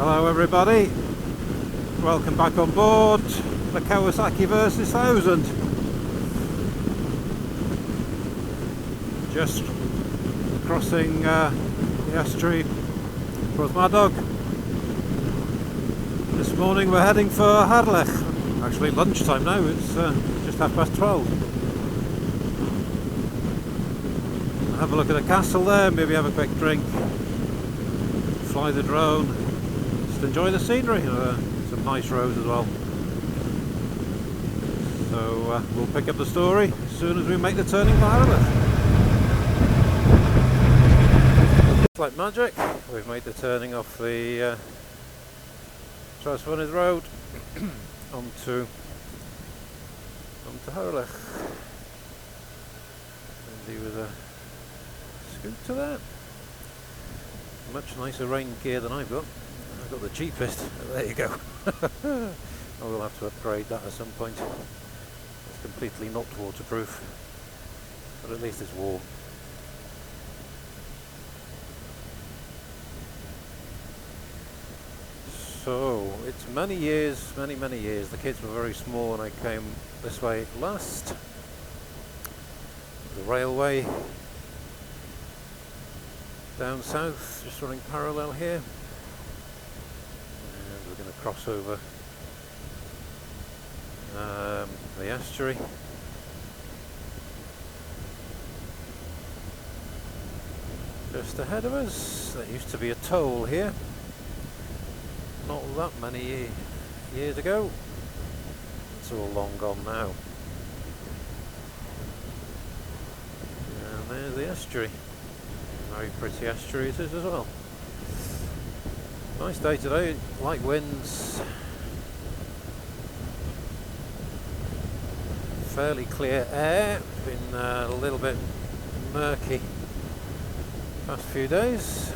Hello everybody, welcome back on board the Kawasaki Versys 1000. Just crossing the estuary towards Madog. This morning we're heading for Harlech. Actually lunchtime now, it's just 12:30. Have a look at the castle there, maybe have a quick drink, fly the drone, just enjoy the scenery. Some nice roads as well. So we'll pick up the story as soon as we make the turning for Harlech. It's like magic, we've made the turning off the Trasfunneth Road onto Harlech. And with a scooter there. Much nicer rain gear than I've got. I've got the cheapest. There you go. I will have to upgrade that at some point. It's completely not waterproof, but at least it's warm. So it's many years, many years. The kids were very small when I came this way last. The railway down south, just running parallel here. And we're going to cross over the estuary. Just ahead of us, there used to be a toll here. Not that many years ago. It's all long gone now. And there's the estuary. Very pretty estuary it is as well. Nice day today, light winds. Fairly clear air. It's been a little bit murky past few days.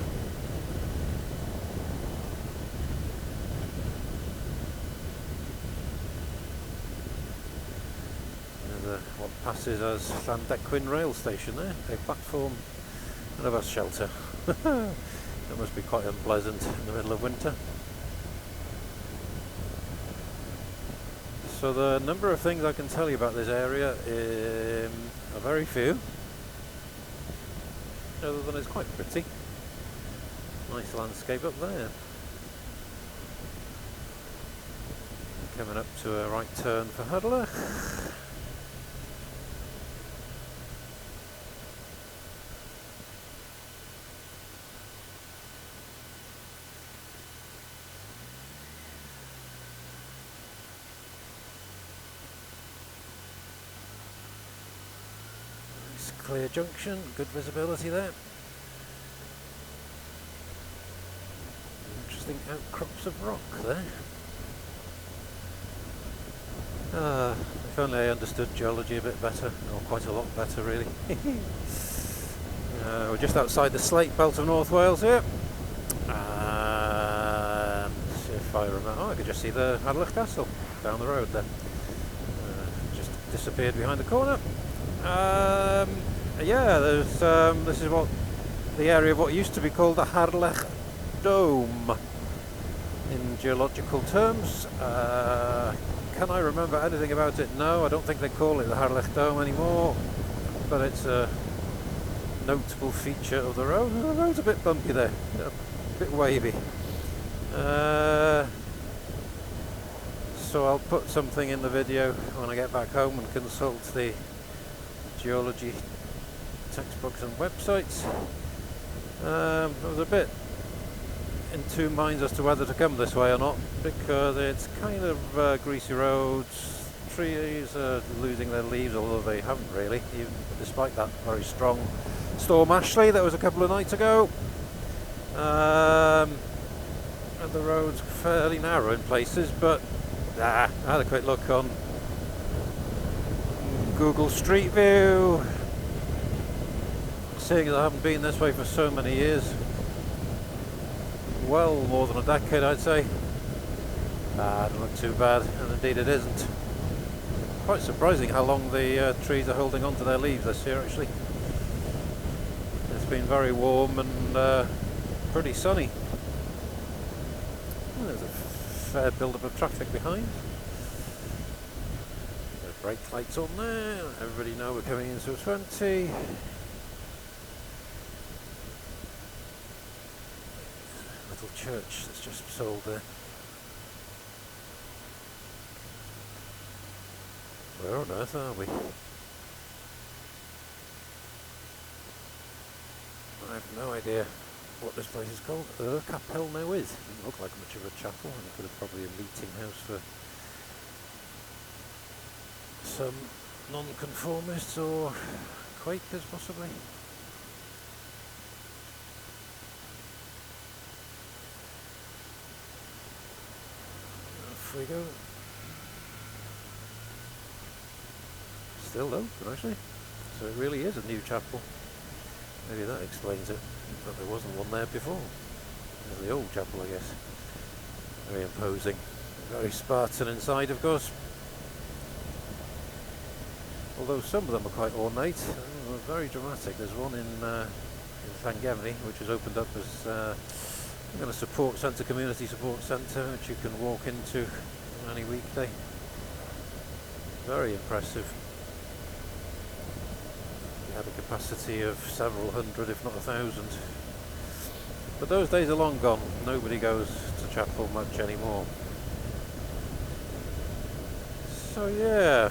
What passes as Llandequin rail station there, a platform and a bus shelter. That must be quite unpleasant in the middle of winter. So the number of things I can tell you about this area are very few, other than it's quite pretty. Nice landscape up there. Coming up to a right turn for Harlech. Clear junction, good visibility there. Interesting outcrops of rock there. If only I understood geology a bit better, or quite a lot better really. We're just outside the slate belt of North Wales here. And if I remember, I could just see the Harlech Castle down the road there. Just disappeared behind the corner. Yeah, there's this is what the area of what used to be called the Harlech Dome in geological terms. Can I remember anything about it? No, I don't think they call it the Harlech Dome anymore, but it's a notable feature of the road. The road's a bit bumpy there, a bit wavy. So I'll put something in the video when I get back home and consult the geology textbooks and websites. I was a bit in two minds as to whether to come this way or not, because it's kind of greasy roads, trees are losing their leaves, although they haven't really, even despite that very strong storm Ashley that was a couple of nights ago. And the road's fairly narrow in places, but I had a quick look on Google Street View, seeing as I haven't been this way for so many years, well more than a decade I'd say. It doesn't look too bad, and indeed it isn't. Quite surprising how long the trees are holding on to their leaves this year actually. It's been very warm and pretty sunny. Well, there's a fair build-up of traffic behind. The brake lights on there. Everybody know we're coming into a 20. Little church that's just sold there. Where on earth are we? I have no idea what this place is called. Capel now is. Doesn't look like much of a chapel. It could have probably a meeting house for some non-conformists or Quakers possibly. Off we go. Still open actually. So it really is a new chapel. Maybe that explains it, but there wasn't one there before. There's the old chapel, I guess. Very imposing. Very Spartan inside, of course. Although some of them are quite ornate, very dramatic. There's one in Llangefni, which has opened up as a support centre, community support centre, which you can walk into on any weekday. Very impressive. Had a capacity of several hundred, if not 1,000. But those days are long gone. Nobody goes to chapel much anymore. So yeah,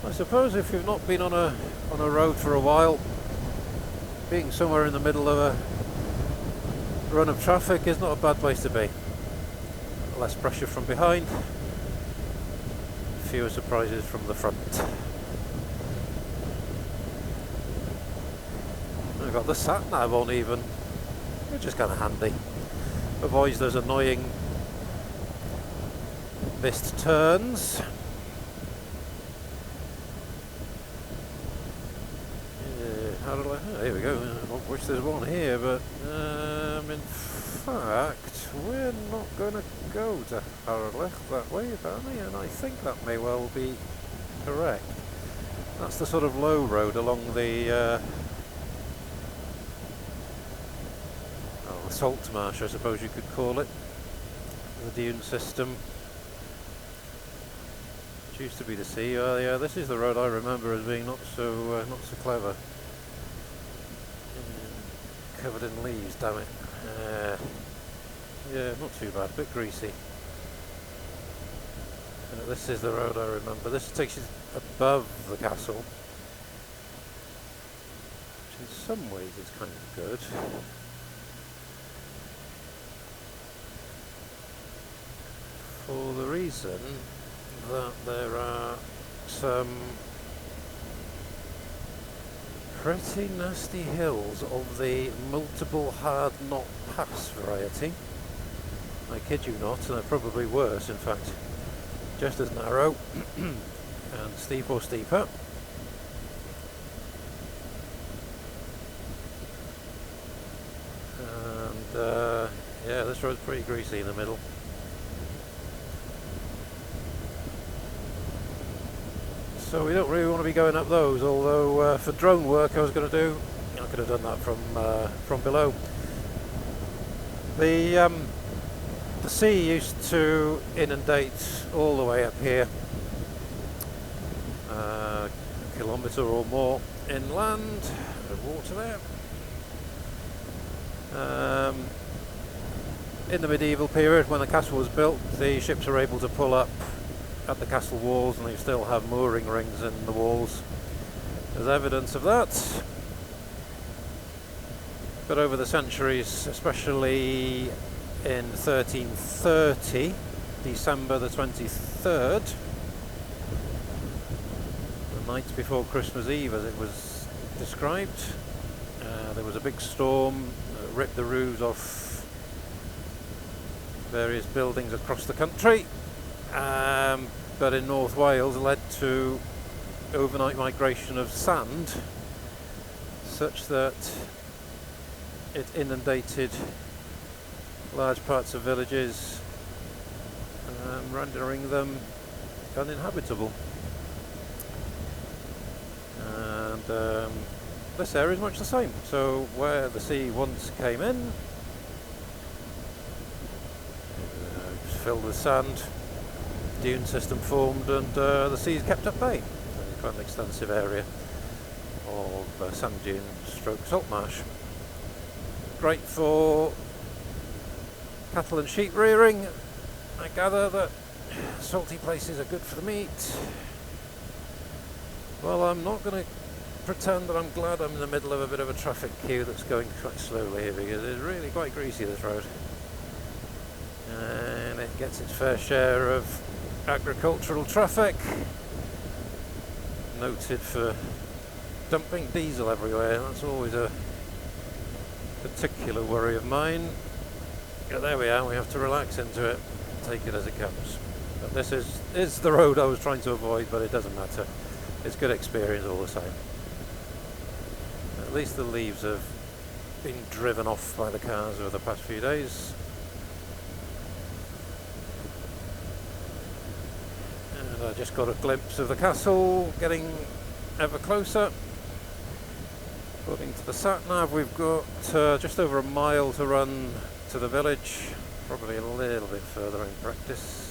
I suppose if you've not been on a road for a while, being somewhere in the middle of a run of traffic is not a bad place to be. Less pressure from behind, fewer surprises from the front. I've got the sat nav on even, which is kind of handy. Avoids those annoying missed turns. Oh, here we go. I wish there's one here, but in fact, we're not going to go to Harlech that way, apparently, and I think that may well be correct. That's the sort of low road along the salt marsh, I suppose you could call it. The dune system. It used to be the sea. Oh yeah, this is the road I remember as being not so clever. Covered in leaves, damn it. Yeah, not too bad, a bit greasy. This is the road I remember. This takes you above the castle, which in some ways is kind of good. For the reason that there are some pretty nasty hills of the multiple hard knot pass variety. I kid you not, and they're probably worse in fact. Just as narrow and steep or steeper. And yeah, this road's pretty greasy in the middle. So we don't really want to be going up those, although for drone work I was going to do, I could have done that from below. The sea used to inundate all the way up here, a kilometre or more inland. There's water there. In the medieval period, when the castle was built, the ships were able to pull up at the castle walls, and they still have mooring rings in the walls as evidence of that. But over the centuries, especially in 1330, December the 23rd, the night before Christmas Eve as it was described, there was a big storm that ripped the roofs off various buildings across the country. But in North Wales led to overnight migration of sand, such that it inundated large parts of villages, rendering them uninhabitable. And this area is much the same. So where the sea once came in, filled with sand, dune system formed, and the seas kept at bay. Quite an extensive area of sand dune stroke salt marsh. Great for cattle and sheep rearing. I gather that salty places are good for the meat. Well, I'm not going to pretend that I'm glad I'm in the middle of a bit of a traffic queue that's going quite slowly here, because it's really quite greasy, this road. And it gets its fair share of agricultural traffic. Noted for dumping diesel everywhere. That's always a particular worry of mine. Yeah, there we are, we have to relax into it, take it as it comes. But this is the road I was trying to avoid, but it doesn't matter. It's good experience all the same. At least the leaves have been driven off by the cars over the past few days. And I just got a glimpse of the castle getting ever closer. According to the sat-nav, we've got just over a mile to run to the village, probably a little bit further in practice.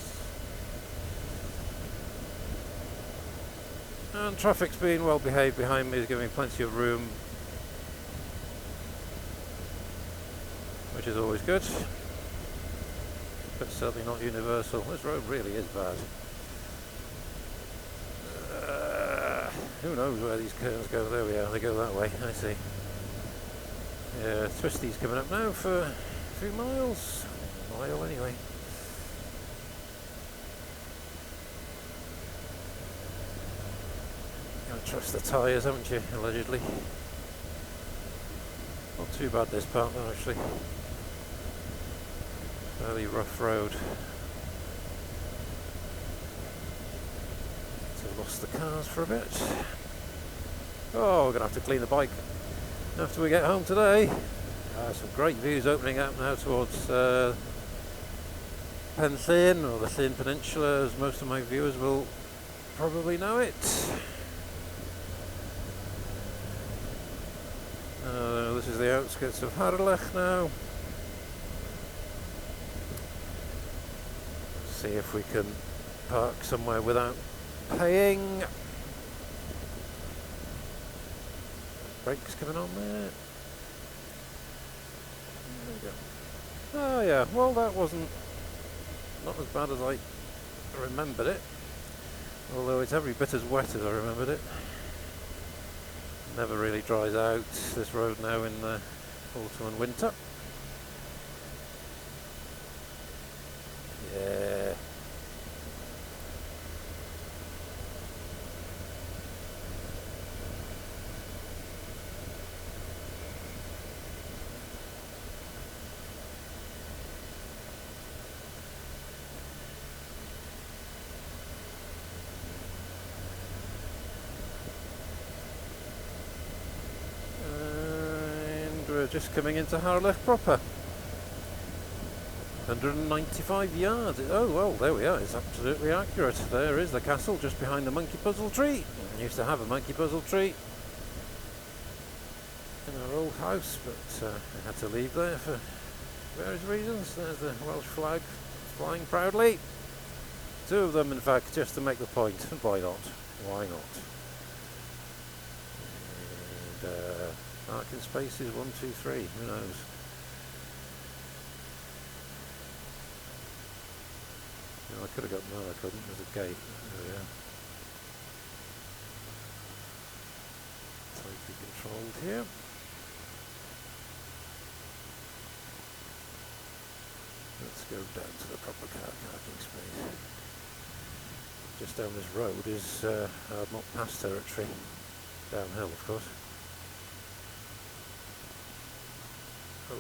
And traffic's been well behaved behind me, is giving me plenty of room, which is always good, but certainly not universal. This road really is bad. Who knows where these curves go? There we are, they go that way, I see. Yeah, Twisty's coming up now for a few miles. A mile anyway. Gotta trust the tyres, haven't you, allegedly. Not too bad this part though, actually. Fairly rough road. Lost the cars for a bit. Oh, we're going to have to clean the bike after we get home today. Some great views opening up now towards Penllyn, or the Llyn Peninsula, as most of my viewers will probably know it. This is the outskirts of Harlech now. See if we can park somewhere without paying. Brakes coming on there. There we go. Oh yeah, well that wasn't not as bad as I remembered it, although it's every bit as wet as I remembered it. Never really dries out, this road now, in the autumn and winter. Yeah. Just coming into Harlech proper. 195 yards. Oh well, there we are. It's absolutely accurate. There is the castle just behind the monkey puzzle tree. I used to have a monkey puzzle tree in our old house, but I had to leave there for various reasons. There's the Welsh flag flying proudly. Two of them, in fact, just to make the point. Why not? Why not? And, parking spaces 1, 2, 3. Who knows? No, I could have got no, I couldn't. There's a gate. There we are. Tightly controlled here. Let's go down to the proper car parking space. Just down this road is hard not past territory. Downhill, of course. So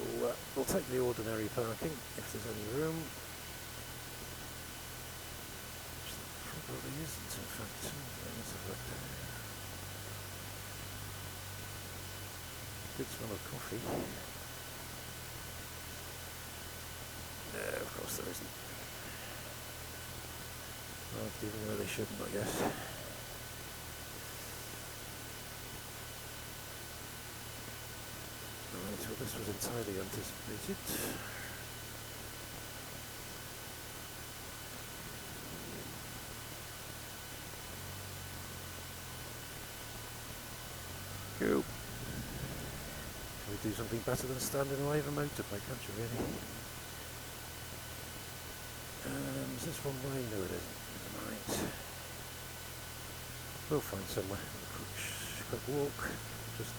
we'll take the ordinary parking if there's any room. Which there probably isn't, in fact. Let's have a look. Good smell of coffee. No, of course there isn't. Parked even where they shouldn't, I guess. Right, well this was entirely anticipated. do something better than stand in the way of a motorbike, can't you really? Is this one way? No, it isn't. Right. We'll find somewhere. Quick walk. Just.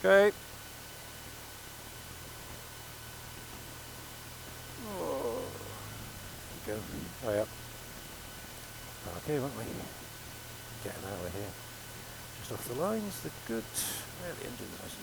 Okay. Oh, go. Oh, yeah. Okay, won't we? Getting out of here. Just off the lines, the good. Yeah, the engine's nice.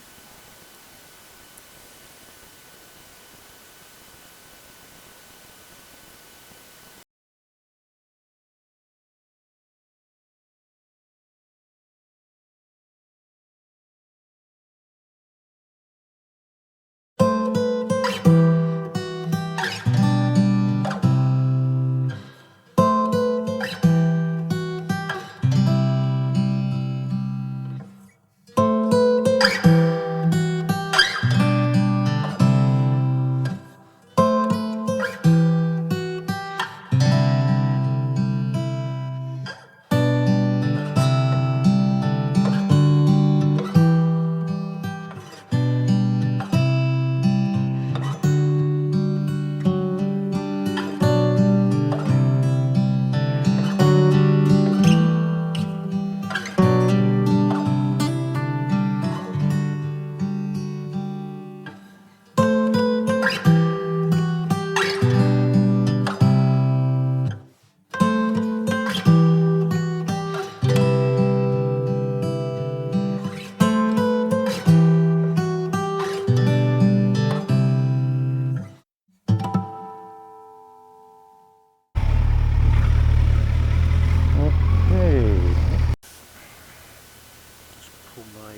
Pull my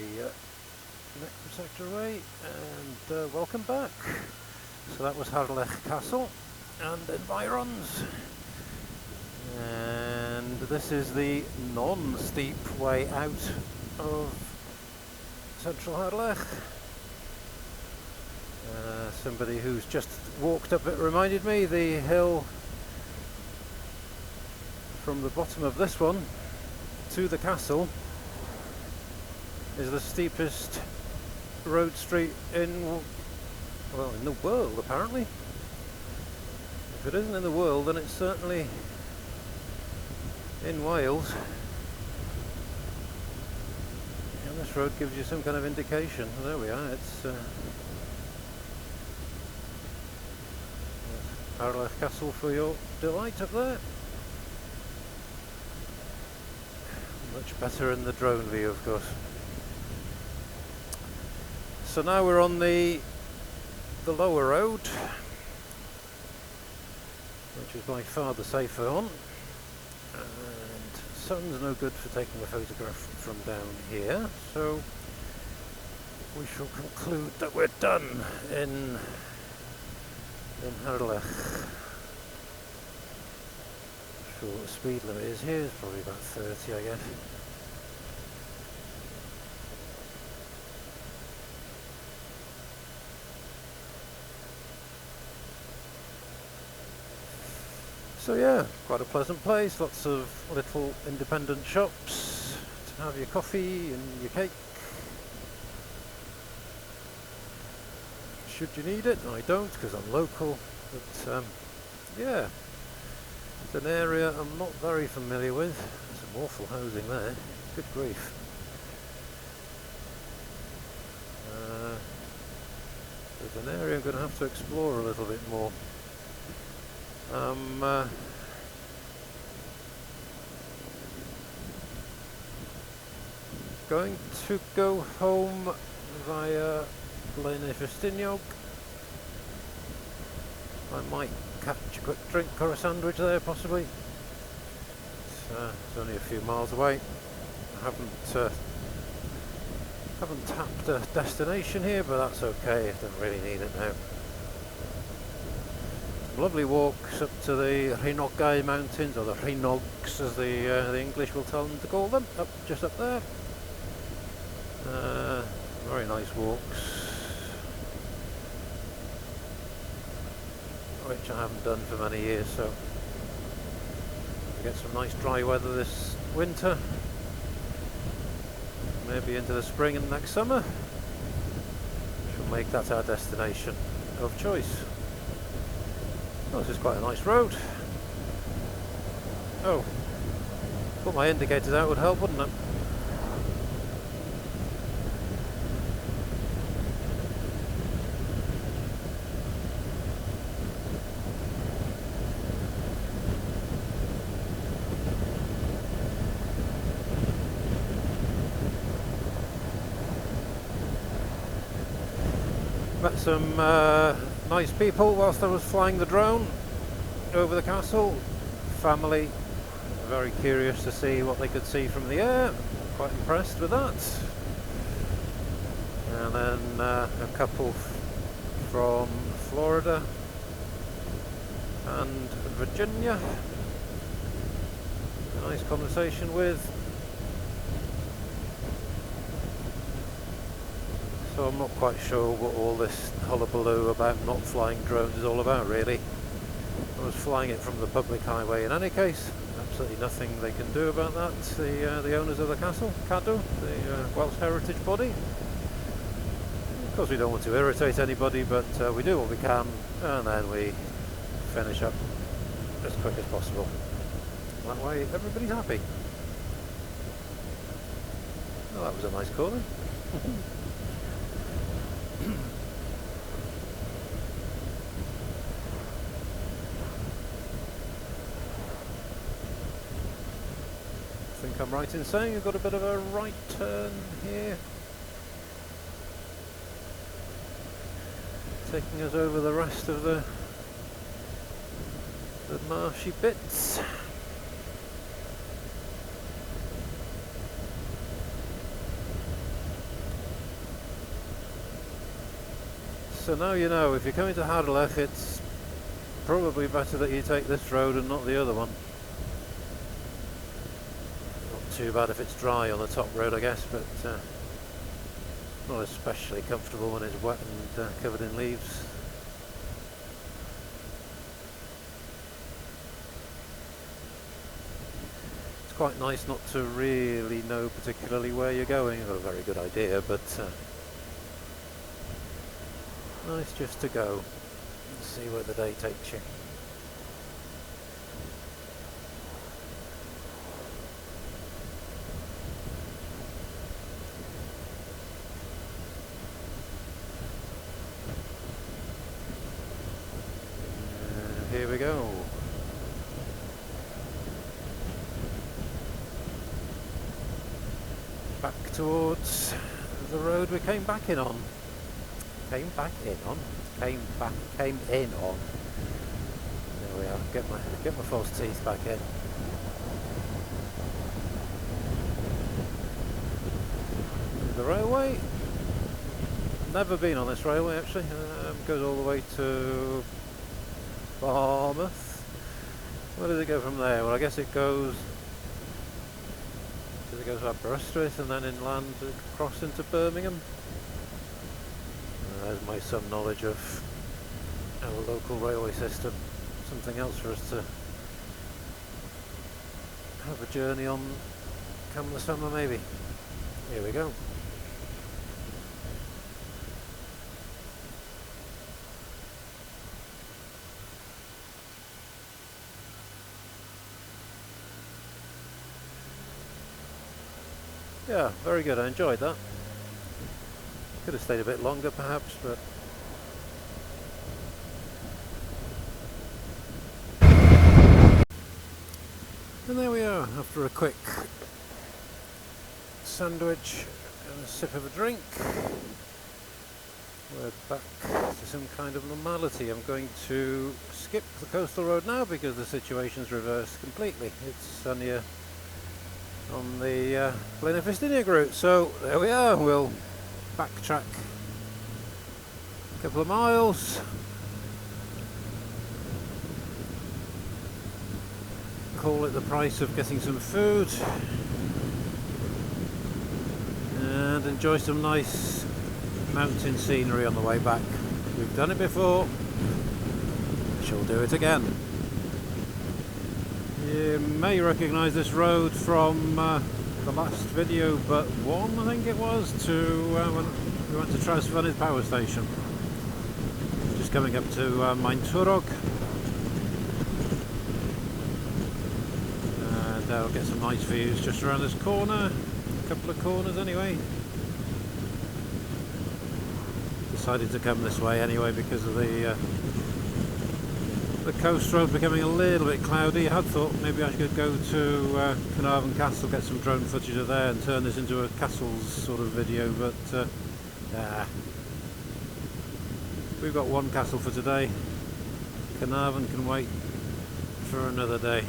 neck protector away and welcome back. So that was Harlech Castle and environs, and this is the non-steep way out of central Harlech. Somebody who's just walked up it reminded me the hill from the bottom of this one to the castle is the steepest road street in the world, apparently. If it isn't in the world, then it's certainly in Wales. And this road gives you some kind of indication. There we are. It's Harlech Castle for your delight up there. Much better in the drone view, of course. So now we're on the lower road, which is by far the safer one, and sun's no good for taking a photograph from down here, so we shall conclude that we're done in Harlech. Sure what the speed limit is here. It's probably about 30, I guess. So yeah, quite a pleasant place, lots of little independent shops to have your coffee and your cake. Should you need it? I don't, because I'm local, but yeah, it's an area I'm not very familiar with. There's some awful housing there, good grief. There's an area I'm going to have to explore a little bit more. Going to go home via Blaenau Festiniog. I might catch a quick drink or a sandwich there, possibly. It's only a few miles away. I haven't tapped a destination here, but that's okay. I don't really need it now. lovely walks up to the Rhinogai mountains, or the Rhinogs as the English will tell them to call them, just up there. Very nice walks, which I haven't done for many years, so we'll get some nice dry weather this winter, maybe into the spring and next summer. We'll make that our destination of choice. Oh, this is quite a nice road. Oh, put my indicators out would help, wouldn't it? Met some nice people whilst I was flying the drone over the castle. Family, very curious to see what they could see from the air. Quite impressed with that. And then a couple from Florida and Virginia. A nice conversation with. So I'm not quite sure what all this hullabaloo about not flying drones is all about, really. I was flying it from the public highway in any case. Absolutely nothing they can do about that. The owners of the castle, Cadw, the Welsh Heritage Body. Of course we don't want to irritate anybody, but we do what we can, and then we finish up as quick as possible. That way everybody's happy. Well, that was a nice calling. I think I'm right in saying you've got a bit of a right turn here, taking us over the rest of the marshy bits. So now you know, if you're coming to Harlech, it's probably better that you take this road and not the other one. Not too bad if it's dry on the top road, I guess, but not especially comfortable when it's wet and covered in leaves. It's quite nice not to really know particularly where you're going. You've got a very good idea, but nice just to go and see where the day takes you. Here we go. Back towards the road we came back in on. Came in on. There we are. Get my false teeth back in. The railway. Never been on this railway actually. Goes all the way to Barmouth. Where does it go from there? Well, I guess it goes. Does it go to Aberystwyth and then inland across into Birmingham? There's my some knowledge of our local railway system. Something else for us to have a journey on come the summer, maybe. Here we go. Yeah, very good. I enjoyed that. Could have stayed a bit longer perhaps, but and there we are, after a quick sandwich and a sip of a drink. We're back to some kind of normality. I'm going to skip the coastal road now because the situation's reversed completely. It's sunnier on the Blaenau-Ffestiniog route, so there we are. We'll backtrack a couple of miles call it the price of getting some food and enjoy some nice mountain scenery on the way back. We've done it before, we shall do it again. You may recognise this road from the last video but one, I think it was, to when we went to Trasfynydd power station. Just coming up to Maenturog. And I'll get some nice views just around this corner, a couple of corners anyway. Decided to come this way anyway because of the coast road becoming a little bit cloudy. I had thought maybe I could go to Carnarvon Castle, get some drone footage of there and turn this into a castles sort of video, but we've got one castle for today. Carnarvon can wait for another day.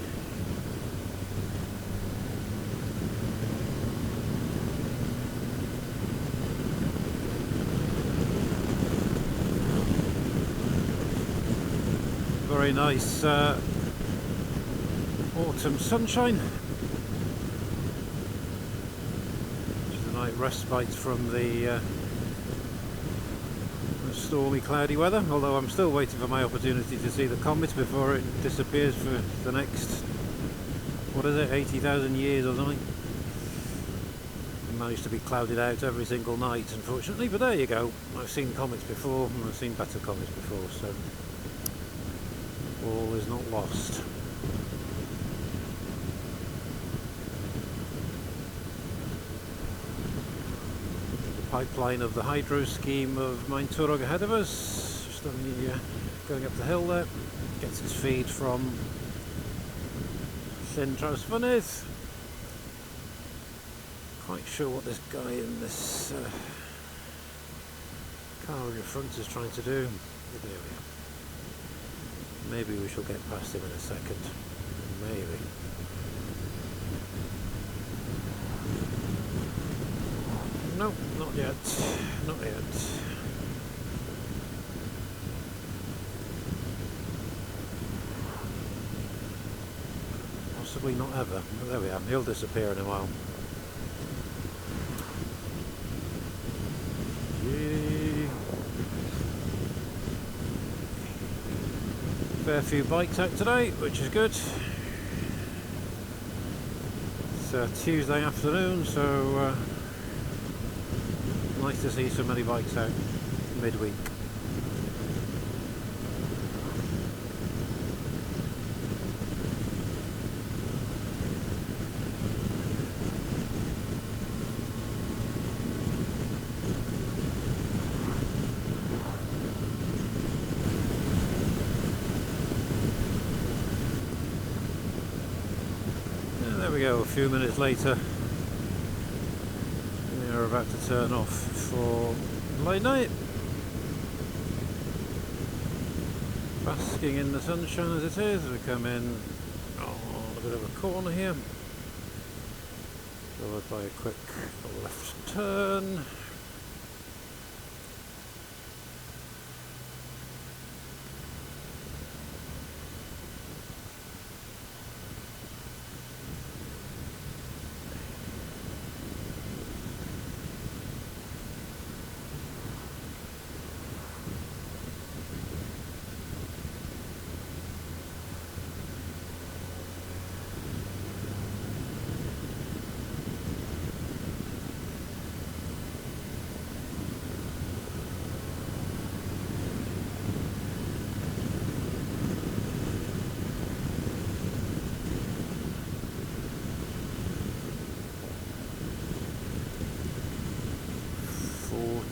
Very nice autumn sunshine, which is a nice respite from the stormy, cloudy weather. Although I'm still waiting for my opportunity to see the comet before it disappears for the next, what is it, 80,000 years or something. It managed to be clouded out every single night, unfortunately. But there you go. I've seen comets before, and I've seen better comets before, so all is not lost. The pipeline of the hydro scheme of Maenturog ahead of us, just on the, going up the hill there, gets its feed from Llyn Trasfynydd. Quite sure what this guy in this car in front is trying to do. There we are. Maybe we shall get past him in a second. Maybe. Nope, not yet. Not yet. Possibly not ever. But there we are. He'll disappear in a while. Fair few bikes out today, which is good. It's Tuesday afternoon, so nice to see so many bikes out midweek. There we go, a few minutes later we are about to turn off for late night. Basking in the sunshine as it is. We come in a bit of a corner here, followed by a quick left turn.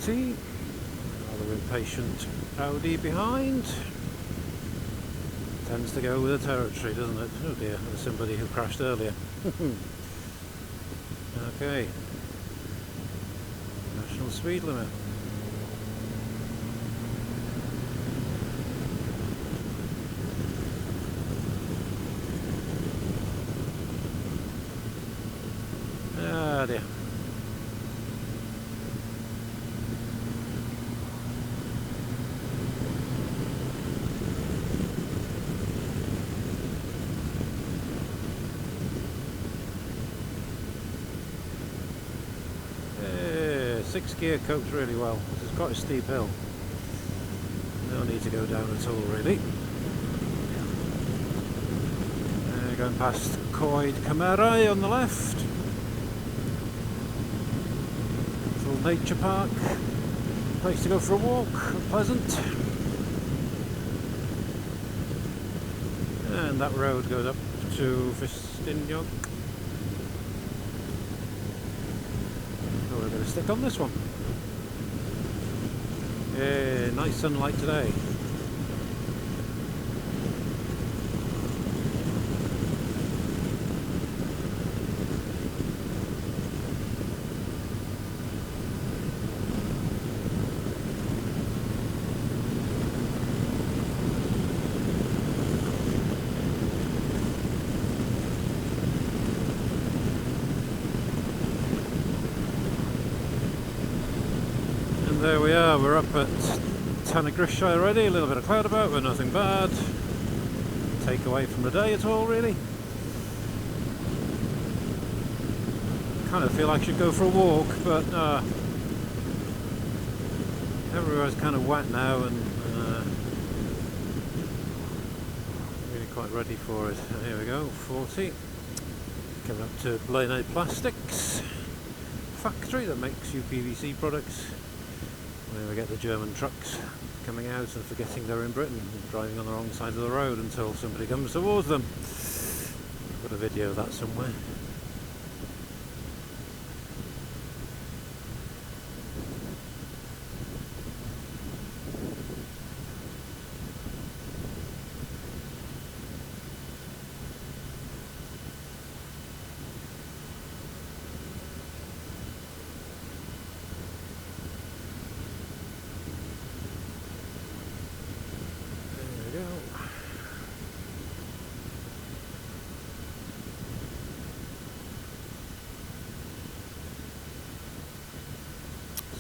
Rather impatient Audi behind. Tends to go with the territory, doesn't it? Oh dear, there's somebody who crashed earlier. Okay. National speed limit. Ah dear. 6th gear copes really well. This is quite a steep hill. No need to go down at all really. Going past Coed Cymerae on the left. Little nature park. Place to go for a walk, pleasant. And that road goes up to Fistiniog. So we're going to stick on this one. Yeah, nice sunlight today. There we are, we're up at Tanagrish already, a little bit of cloud about, but nothing bad. Take away from the day at all, really. Kind of feel like I should go for a walk, but everywhere's kind of wet now and really quite ready for it. And here we go, 40. Coming up to Blaine Plastics factory that makes UPVC products. Where we get the German trucks coming out and forgetting they're in Britain and driving on the wrong side of the road until somebody comes towards them. I've got a video of that somewhere.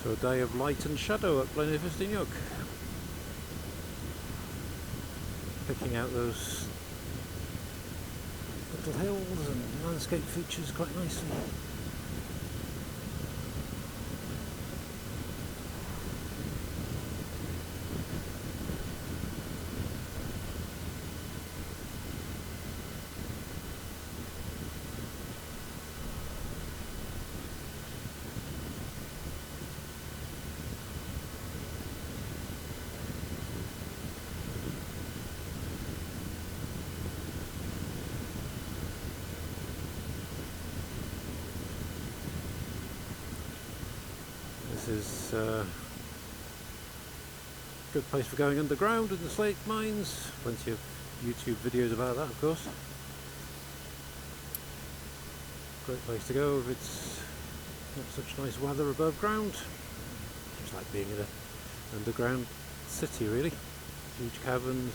So a day of light and shadow at Blaine Fistiniog. Picking out those little hills and landscape features quite nicely. This is a good place for going underground in the slate mines. Plenty of YouTube videos about that, of course. Great place to go if it's not such nice weather above ground. It's like being in an underground city, really. Huge caverns,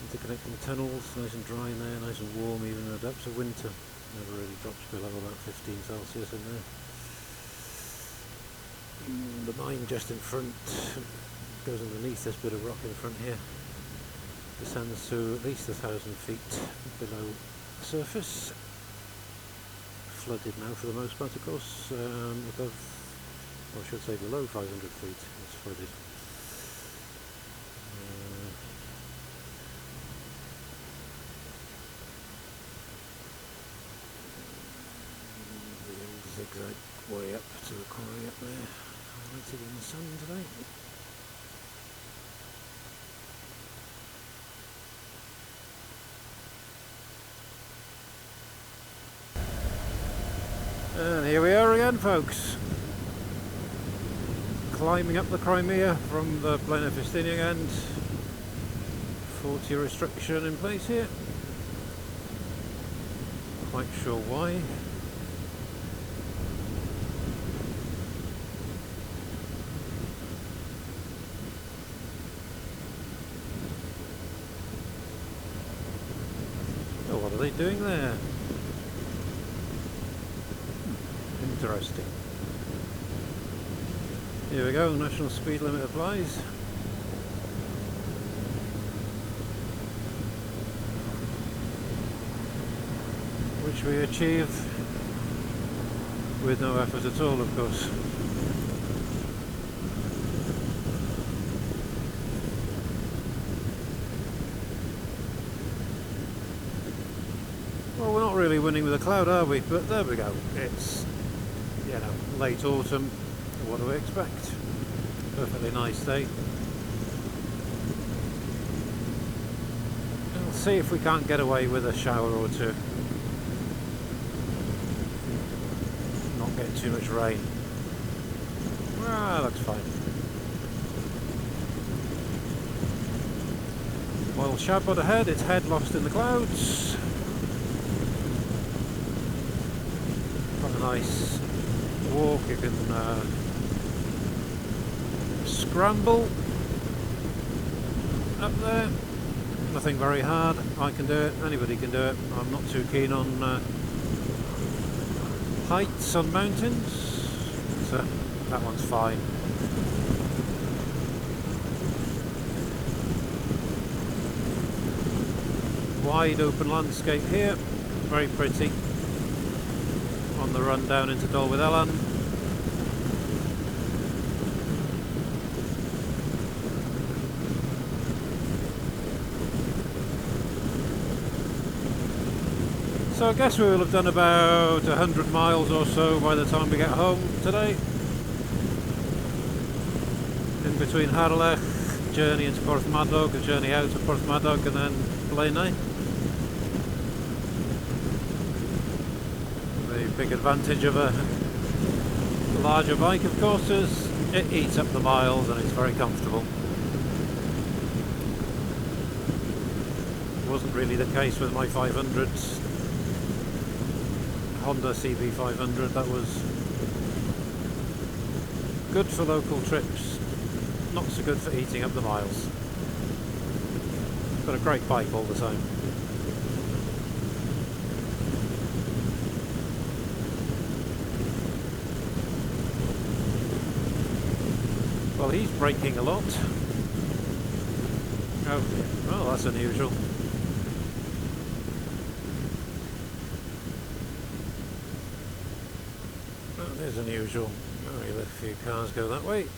interconnecting tunnels, nice and dry in there, nice and warm even in the depths of winter. Never really drops below about 15 Celsius in there. The mine just in front goes underneath this bit of rock in front here, descends to at least 1,000 feet below the surface. Flooded now for the most part, of course. Above, or I should say below 500 feet it's flooded. The old zigzag way up to the quarry up there, highlighted in the sun today. And here we are again, folks. Climbing up the Crimea from the Blaine Fistiniog end. 40 restriction in place here. Quite sure why. Oh, what are they doing there? Interesting. Here we go, national speed limit applies. Which we achieve with no effort at all, of course. really winning with a cloud, are we? But there we go. It's, you know, late autumn. What do we expect? Perfectly nice day. We'll see if we can't get away with a shower or two. Not get too much rain. Ah, looks fine. Well, Shabbat ahead, its head lost in the clouds. Quite a nice walk, you can scramble up there. Nothing very hard, I can do it, anybody can do it. I'm not too keen on heights on mountains, so that one's fine. Wide open landscape here, very pretty. On the run down into Dol with Elan. So I guess we will have done about 100 miles or so by the time we get home today. In between Harlech, journey into Porthmadog, a journey out of Porthmadog, and then Blaenau. The big advantage of a larger bike, of course, is it eats up the miles and it's very comfortable. Wasn't really the case with my 500s. Honda CB500, that was good for local trips, not so good for eating up the miles, but a great bike all the same. Well, he's braking a lot. Oh, well, that's unusual. That is unusual. Oh, you let a few cars go that way. To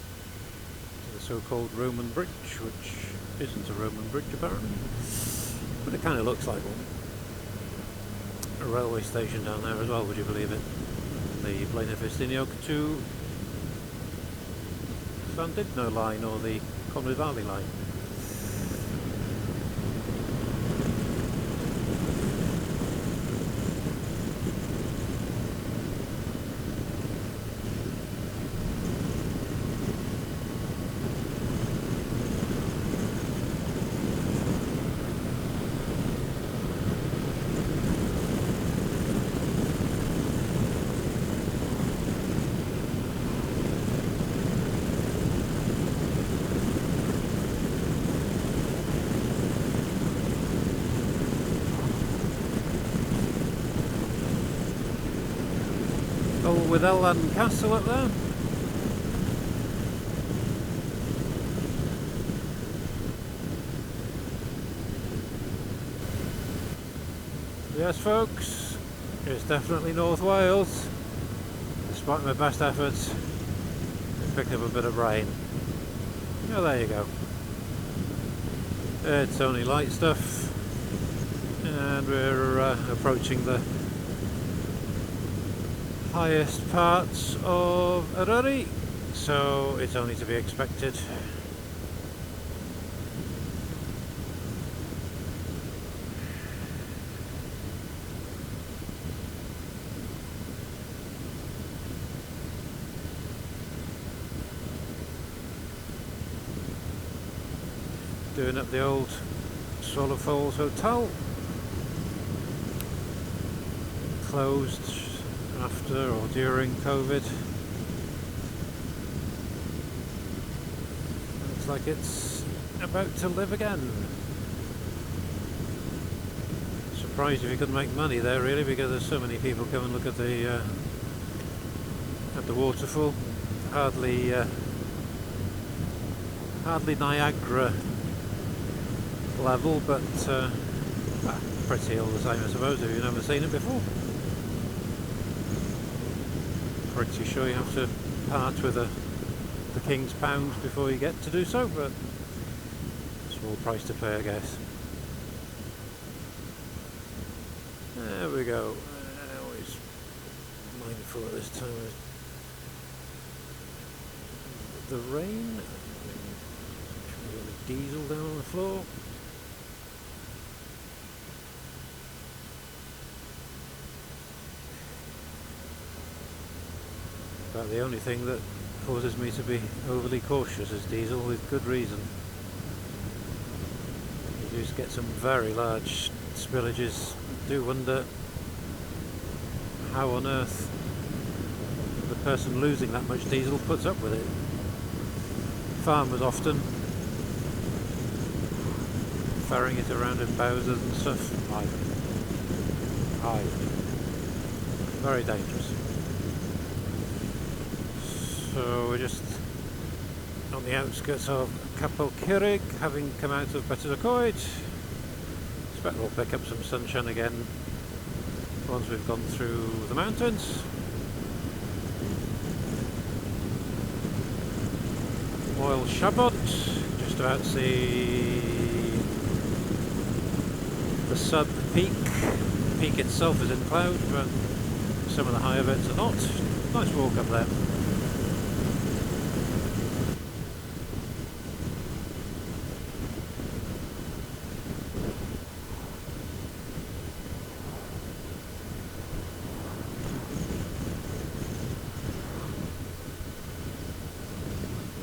the so-called Roman bridge, which isn't a Roman bridge apparently. But it kind of looks like one. A railway station down there as well, would you believe it? The Blaenau Festiniog to Llandudno line, or the Conwy Valley line. With Elan Castle up there. Yes folks, it's definitely North Wales. Despite my best efforts, it picked up a bit of rain. Oh, there you go. It's only light stuff, and we're approaching the highest parts of Eryri, so it's only to be expected. Doing up the old Swallow Falls Hotel, closed after or during COVID. Looks like it's about to live again. Surprised if you couldn't make money there really, because there's so many people come and look at the waterfall. Hardly Niagara level, but pretty all the same I suppose if you've never seen it before. Pretty sure you have to part with the King's Pound before you get to do so, but small price to pay I guess. There we go. Always mindful at this time of the rain. Diesel down on the floor. About the only thing that causes me to be overly cautious is diesel, with good reason. You just get some very large spillages. Do wonder how on earth the person losing that much diesel puts up with it. Farmers often ferrying it around in Bowsers and stuff. Very dangerous. So we're just on the outskirts of Capel Curig, having come out of Betws-y-Coed. Expect we'll pick up some sunshine again once we've gone through the mountains. Moel Shabot, just about to see the sub peak. The peak itself is in cloud, but some of the higher bits are not. Nice walk up there.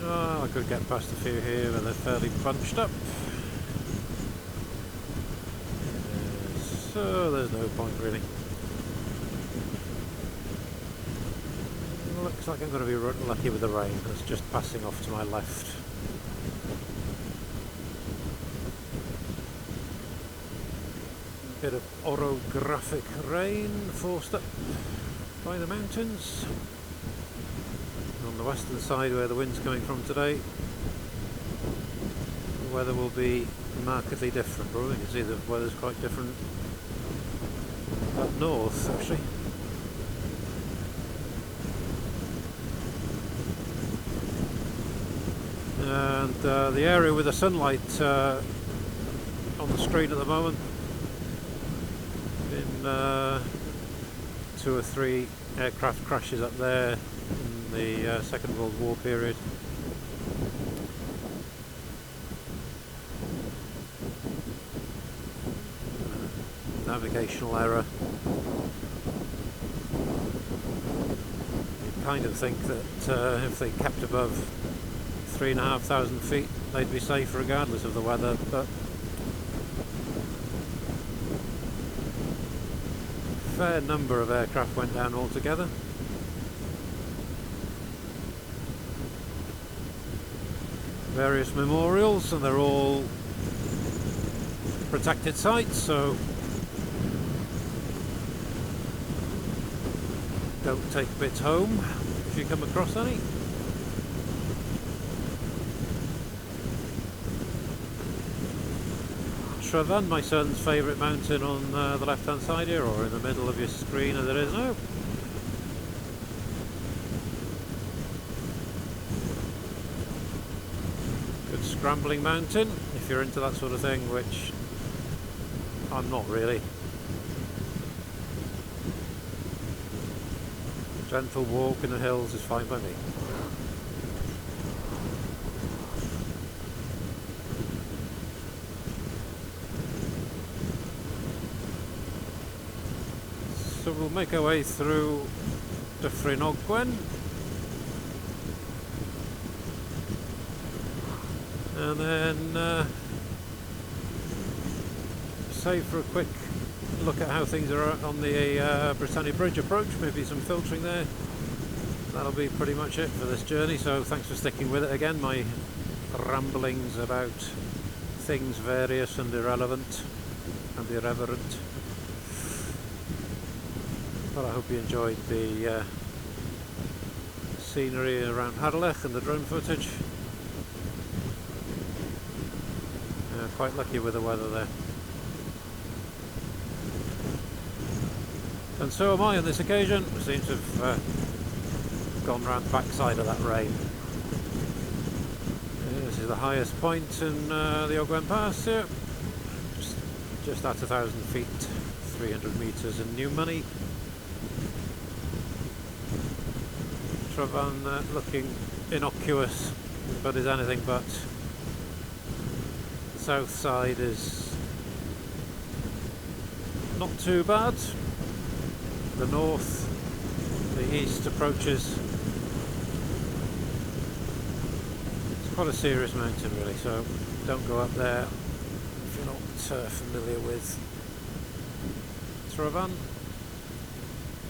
Oh, I could get past a few here, but they're fairly bunched up. So there's no point really. Looks like I'm going to be lucky with the rain. It's just passing off to my left. Bit of orographic rain forced up by the mountains. On the western side where the wind's coming from today, the weather will be markedly different. Probably you can see the weather's quite different up north actually. And the area with the sunlight on the screen at the moment, in 2 or 3 aircraft crashes up there in the Second World War period. Navigational error. You'd kind of think that if they kept above 3,500 feet they'd be safe regardless of the weather, but a fair number of aircraft went down altogether. Various memorials, and they're all protected sites, so don't take bits home if you come across any. Trevan, my son's favourite mountain, on the left hand side here, or in the middle of your screen as it is now. Good scrambling mountain if you're into that sort of thing, which I'm not really. Gentle walk in the hills is fine by me. So we'll make our way through Dyffryn Ogwen, and then save for a quick look at how things are on the Britannia Bridge approach, maybe some filtering there. That'll be pretty much it for this journey, so thanks for sticking with it again, my ramblings about things various and irrelevant and irreverent. But I hope you enjoyed the scenery around Harlech and the drone footage. Quite lucky with the weather there. And so am I on this occasion. I seem to have gone round the backside of that rain. This is the highest point in the Ogwen Pass here. Just at 1,000 feet 300 metres in new money. Travan looking innocuous, but is anything but. The south side is not too bad. The north, the east approaches. It's quite a serious mountain really, so don't go up there if you're not familiar with Travan,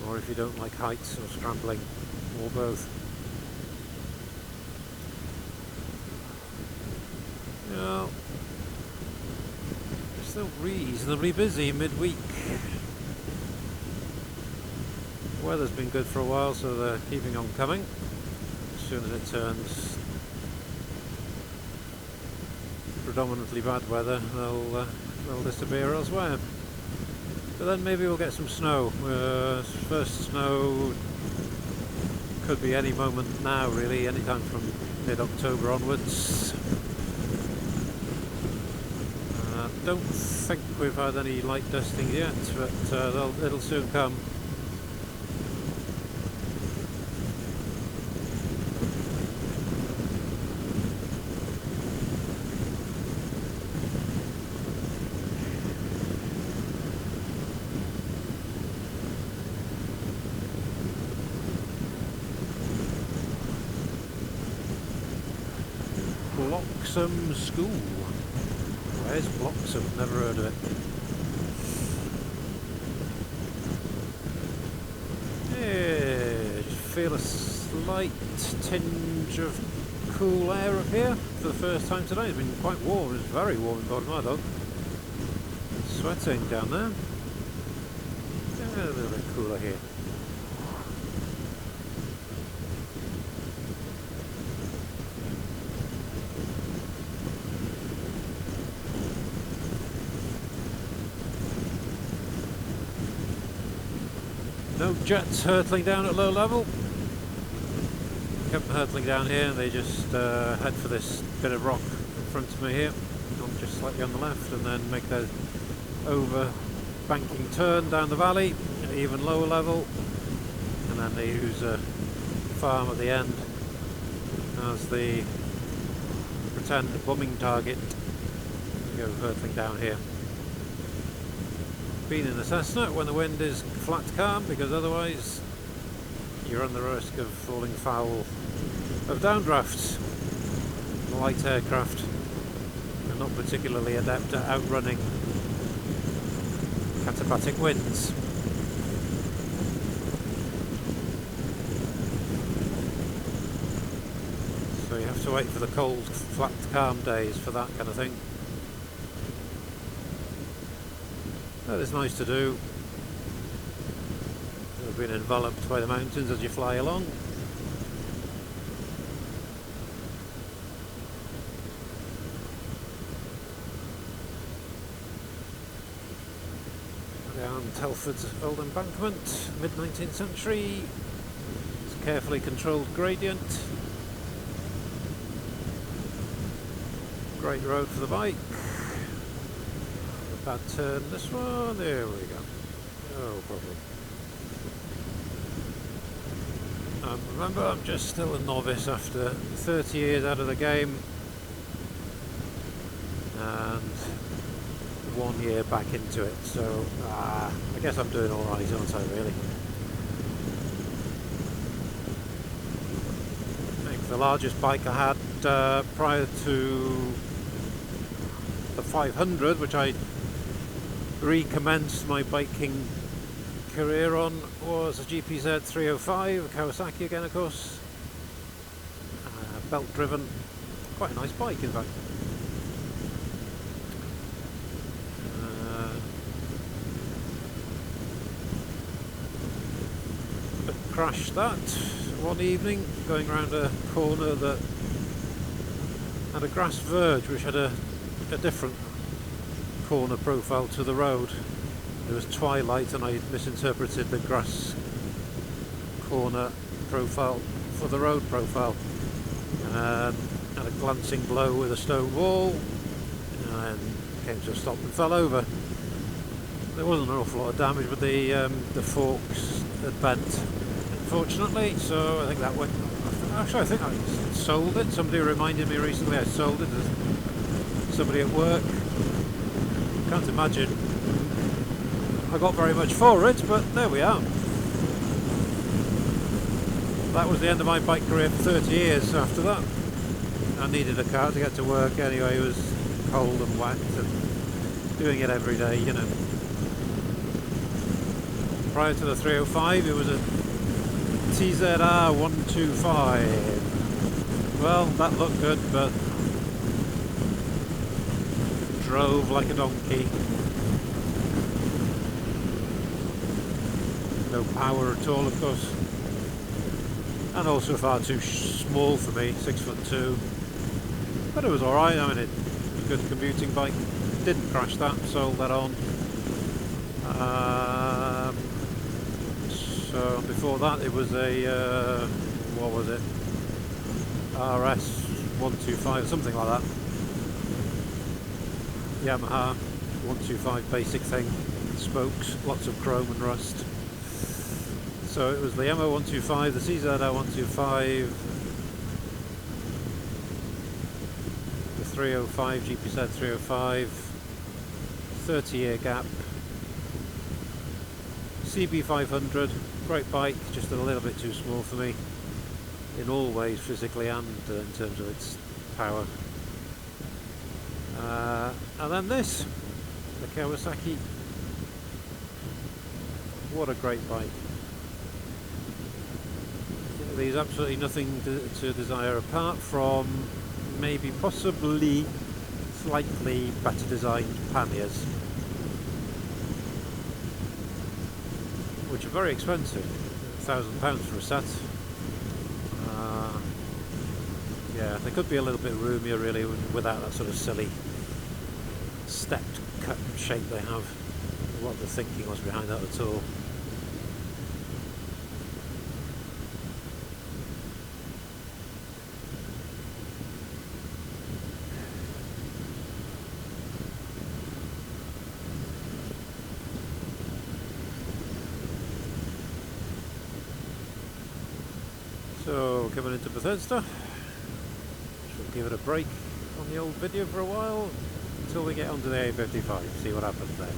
or if you don't like heights or scrambling, or both. Yeah, it's still reasonably busy midweek. The weather's been good for a while, so they're keeping on coming. As soon as it turns predominantly bad weather, they'll disappear elsewhere. But then maybe we'll get some snow. First snow could be any moment now, really, any time from mid-October onwards. Don't think we've had any light dusting yet, but it'll soon come. Bloxham School. Where's Bloxham? Never heard of it. Yeah, just feel a slight tinge of cool air up here for the first time today. It's been quite warm. It's very warm in Bodmardog. Sweating down there. Yeah, a little bit cooler here. No jets hurtling down at low level. Kept them hurtling down here, and they just head for this bit of rock in front of me here, just slightly on the left, and then make their over banking turn down the valley at even lower level, and then they use a farm at the end as the pretend bombing target. They go hurtling down here. Been in the Cessna when the wind is flat calm, because otherwise you run the risk of falling foul of downdrafts. Light aircraft are not particularly adept at outrunning katabatic winds. So you have to wait for the cold, flat calm days for that kind of thing. That is nice to do. You've been enveloped by the mountains as you fly along. Down Telford's old embankment, mid-19th century. It's a carefully controlled gradient. Great road for the bike. Bad turn this one, there we go. No problem. Remember, I'm just still a novice after 30 years out of the game and 1 year back into it, so I guess I'm doing alright, aren't I, really? I think the largest bike I had prior to the 500, which I recommenced my biking career on, was a GPZ 305, a Kawasaki again, of course. Belt driven, quite a nice bike in fact. But crashed that one evening going around a corner that had a grass verge which had a different corner profile to the road. It was twilight and I misinterpreted the grass corner profile for the road profile, and had a glancing blow with a stone wall and came to a stop and fell over. there wasn't an awful lot of damage, but the forks had bent, unfortunately. So I think that went. Actually, I think I sold it. Somebody reminded me recently I sold it to somebody at work. Can't imagine I got very much for it, but there we are. That was the end of my bike career for 30 years after that. I needed a car to get to work anyway. It was cold and wet and doing it every day, you know. Prior to the 305 it was a TZR 125. Well, that looked good, but drove like a donkey. No power at all, of course. And also far too small for me, 6'2". But it was alright, I mean, it was a good commuting bike. Didn't crash that, sold that on. So before that it was a, what was it? RS 125, something like that. Yamaha 125 basic thing, spokes, lots of chrome and rust. So it was the MO 125, the CZR 125, the 305, GPZ 305, 30-year gap, CB 500, great bike, just a little bit too small for me, in all ways, physically and in terms of its power. And then this, the Kawasaki. What a great bike. There's absolutely nothing to desire apart from maybe possibly slightly better designed panniers, which are very expensive, £1,000 for a set. Yeah, they could be a little bit roomier really without that sort of silly stepped cut shape they have. What the thinking was behind that at all. So coming into Bethesda, should give it a break on the old video for a while until we get onto the A55, see what happens there.